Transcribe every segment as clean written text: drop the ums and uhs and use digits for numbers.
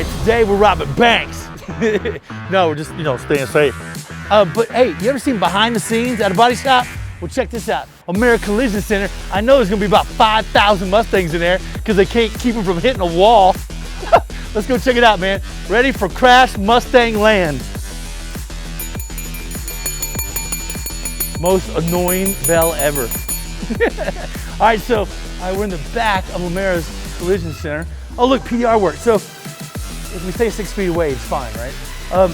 right, today we're robbing banks. No, we're just, staying safe. But hey, you ever seen behind the scenes at a body shop? Well, check this out. American Collision Center. I know there's gonna be about 5,000 Mustangs in there because they can't keep them from hitting a wall. Let's go check it out, man. Ready for Crash Mustang Land. Most annoying bell ever. All right, so we're in the back of O'Mara's Collision Center. Oh, look, PDR work. So if we stay 6 feet away, it's fine, right?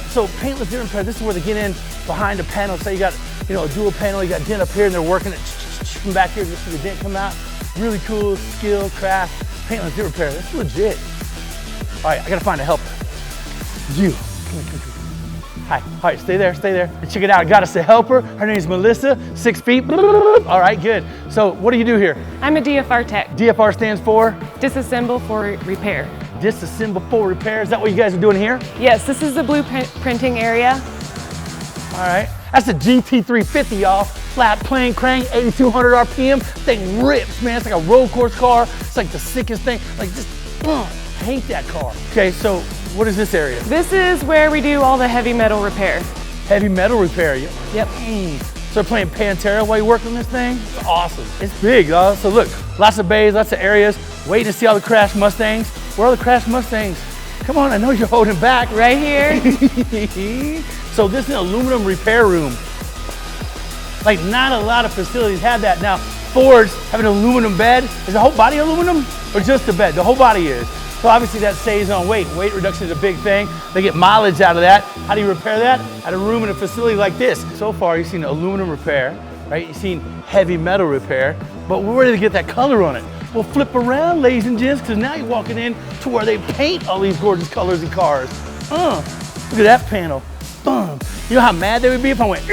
So paintless dent repair, this is where they get in behind a panel. Say you got, a dual panel, you got dent up here and they're working it from back here just so the dent come out. Really cool skill, craft, paintless dent repair. That's legit. All right, I gotta find a helper. You, come here. Hi, all right, stay there. And check it out, I got us a helper. Her name's Melissa, 6 feet. All right, good. So what do you do here? I'm a DFR tech. DFR stands for? Disassemble for repair. Disassemble for repair. Is that what you guys are doing here? Yes, this is the blueprinting area. All right, that's a GT350, y'all. Flat plane crank, 8,200 RPM. Thing rips, man. It's like a road course car. It's like the sickest thing. Like just, I hate that car. Okay, so what is this area? This is where we do all the heavy metal repair. Heavy metal repair. Yep. So they're playing Pantera while you work on this thing? It's awesome. It's big, y'all. So look, lots of bays, lots of areas. Waiting to see all the Crash Mustangs. Where are the Crash Mustangs? Come on, I know you're holding back. Right here. So this is an aluminum repair room. Like not a lot of facilities have that. Now, Fords have an aluminum bed. Is the whole body aluminum or just the bed? The whole body is. So obviously that saves on weight. Weight reduction is a big thing. They get mileage out of that. How do you repair that? At a room in a facility like this. So far you've seen aluminum repair, right? You've seen heavy metal repair, but we're ready to get that color on it. Well, flip around, ladies and gents, because now you're walking in to where they paint all these gorgeous colors in cars. Look at that panel. Boom. You know how mad they would be if I went,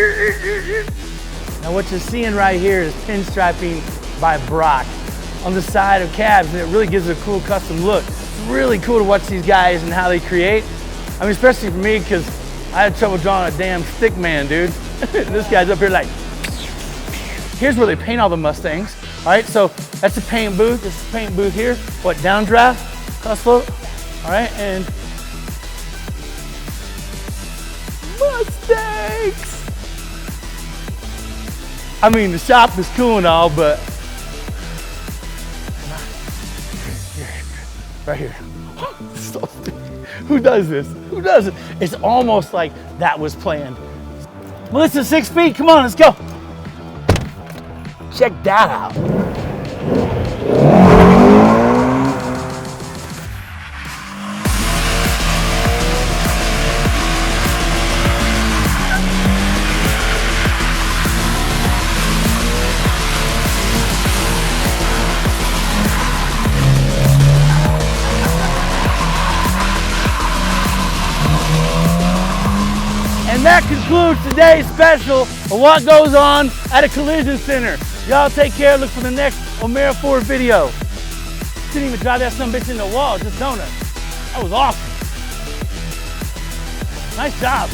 Now what you're seeing right here is pinstriping by Brock on the side of cabs, and it really gives it a cool custom look. It's really cool to watch these guys and how they create. I mean, especially for me, because I had trouble drawing a damn stick man, dude. This guy's up here like, here's where they paint all the Mustangs. All right, so that's the paint booth. This is the paint booth here. What, downdraft, cross float? All right, and Mustangs. I mean, the shop is cool and all, but right here. So stupid. Who does this? Who does it? It's almost like that was planned. Melissa, 6 feet, come on, let's go. Check that out. And that concludes today's special of what goes on at a collision center. Y'all take care, look for the next O'Mara Ford video. Didn't even drive that sumbitch in the wall, just donut. That was awesome. Nice job.